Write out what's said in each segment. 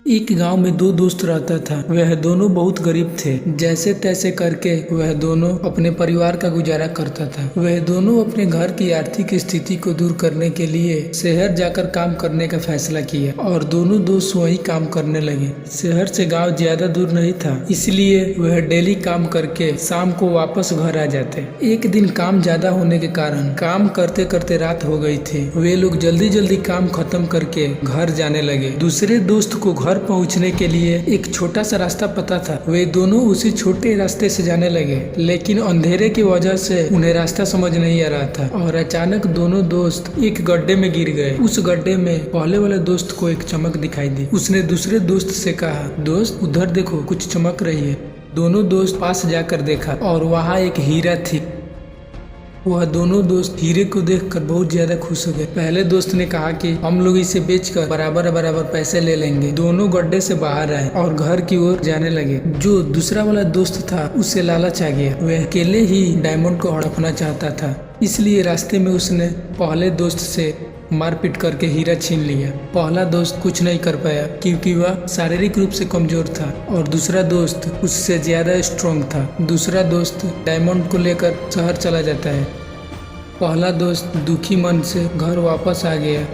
एक गांव में दो दोस्त रहता था। वह दोनों बहुत गरीब थे। जैसे तैसे करके वह दोनों अपने परिवार का गुजारा करता था। वह दोनों अपने घर की आर्थिक स्थिति को दूर करने के लिए शहर जाकर काम करने का फैसला किया और दोनों दोस्त वहीं काम करने लगे। शहर से गांव ज्यादा दूर नहीं था, इसलिए वह डेली काम करके शाम को वापस घर आ जाते। एक दिन काम ज्यादा होने के कारण काम करते करते रात हो गई थी। वे लोग जल्दी जल्दी काम खत्म करके घर जाने लगे। दूसरे दोस्त को घर पहुंचने के लिए एक छोटा सा रास्ता पता था। वे दोनों उसी छोटे रास्ते से जाने लगे, लेकिन अंधेरे की वजह से उन्हें रास्ता समझ नहीं आ रहा था और अचानक दोनों दोस्त एक गड्ढे में गिर गए। उस गड्ढे में पहले वाले दोस्त को एक चमक दिखाई दी। उसने दूसरे दोस्त से कहा, दोस्त उधर देखो, कुछ चमक रही है। दोनों दोस्त पास जाकर देखा और वहाँ एक हीरा थी। वह दोनों दोस्त हीरे को देखकर बहुत ज्यादा खुश हो गए। पहले दोस्त ने कहा कि हम लोग इसे बेचकर बराबर बराबर पैसे ले लेंगे। दोनों गड्ढे से बाहर आए और घर की ओर जाने लगे। जो दूसरा वाला दोस्त था उसे लालच आ गया। वह अकेले ही डायमंड को हड़पना चाहता था, इसलिए रास्ते में उसने पहले दोस्त से मारपीट करके हीरा छीन लिया। पहला दोस्त कुछ नहीं कर पाया क्योंकि वह शारीरिक रूप से कमजोर था और दूसरा दोस्त उससे ज्यादा स्ट्रांग था। दूसरा दोस्त डायमंड को लेकर शहर चला जाता है। पहला दोस्त दुखी मन से घर वापस आ गया।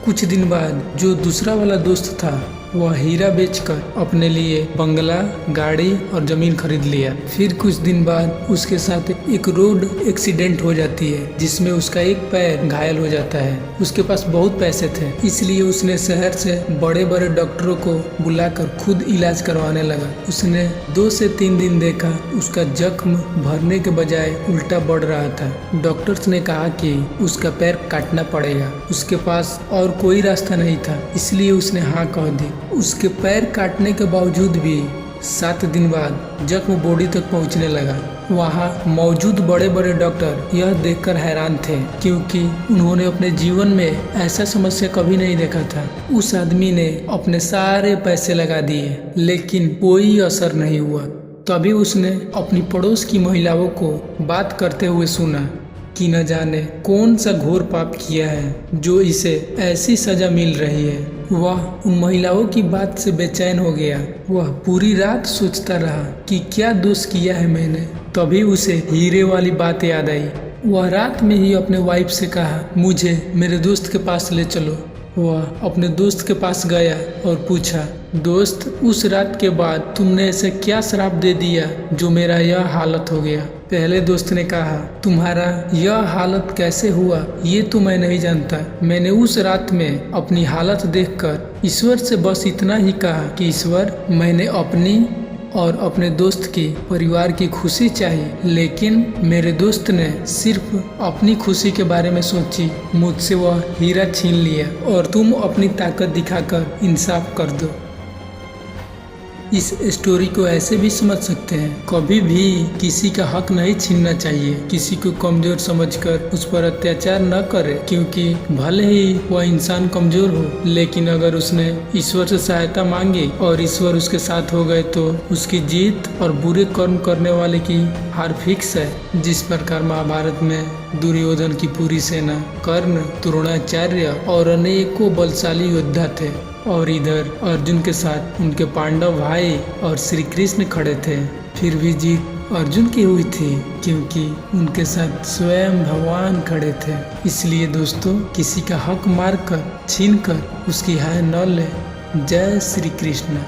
कुछ दिन बाद जो दूसरा वाला दोस्त था वह हीरा बेचकर अपने लिए बंगला, गाड़ी और जमीन खरीद लिया। फिर कुछ दिन बाद उसके साथ एक रोड एक्सीडेंट हो जाती है जिसमें उसका एक पैर घायल हो जाता है। उसके पास बहुत पैसे थे, इसलिए उसने शहर से बड़े बड़े डॉक्टरों को बुलाकर खुद इलाज करवाने लगा। उसने 2 से 3 दिन देखा, उसका जख्म भरने के बजाय उल्टा बढ़ रहा था। डॉक्टर्स ने कहा कि उसका पैर काटना पड़ेगा। उसके पास और कोई रास्ता नहीं था, इसलिए उसने हाँ कह दी। उसके पैर काटने के बावजूद भी 7 दिन बाद जख्म बॉडी तक पहुंचने लगा। वहाँ मौजूद बड़े बड़े डॉक्टर यह देखकर हैरान थे क्योंकि उन्होंने अपने जीवन में ऐसा समस्या कभी नहीं देखा था। उस आदमी ने अपने सारे पैसे लगा दिए लेकिन कोई असर नहीं हुआ। तभी उसने अपनी पड़ोस की महिलाओं को बात करते हुए सुना कि न जाने कौन सा घोर पाप किया है जो इसे ऐसी सजा मिल रही है। वह उन महिलाओं की बात से बेचैन हो गया। वह पूरी रात सोचता रहा कि क्या दोष किया है मैंने। तभी उसे हीरे वाली बात याद आई। वह रात में ही अपने वाइफ से कहा, मुझे मेरे दोस्त के पास ले चलो। वह अपने दोस्त के पास गया और पूछा, दोस्त उस रात के बाद तुमने ऐसे क्या श्राप दे दिया जो मेरा यह हालत हो गया। पहले दोस्त ने कहा, तुम्हारा यह हालत कैसे हुआ ये तो मैं नहीं जानता। मैंने उस रात में अपनी हालत देखकर ईश्वर से बस इतना ही कहा कि ईश्वर, मैंने अपनी और अपने दोस्त की परिवार की खुशी चाहिए, लेकिन मेरे दोस्त ने सिर्फ अपनी खुशी के बारे में सोची। मुझसे वह हीरा छीन लिया और तुम अपनी ताकत दिखाकर इंसाफ कर दो। इस स्टोरी को ऐसे भी समझ सकते हैं, कभी भी किसी का हक नहीं छीनना चाहिए। किसी को कमजोर समझकर उस पर अत्याचार न करे, क्योंकि भले ही वह इंसान कमजोर हो, लेकिन अगर उसने ईश्वर से सहायता मांगी और ईश्वर उसके साथ हो गए तो उसकी जीत और बुरे कर्म करने वाले की हार फिक्स है। जिस प्रकार महाभारत में दुर्योधन की पूरी सेना कर्ण, द्रोणाचार्य और अनेकों बलशाली योद्धा थे और इधर अर्जुन के साथ उनके पांडव भाई और श्री कृष्ण खड़े थे, फिर भी जीत अर्जुन की हुई थी क्योंकि उनके साथ स्वयं भगवान खड़े थे। इसलिए दोस्तों, किसी का हक मार कर, छीन कर उसकी हाय न ले। जय श्री कृष्ण।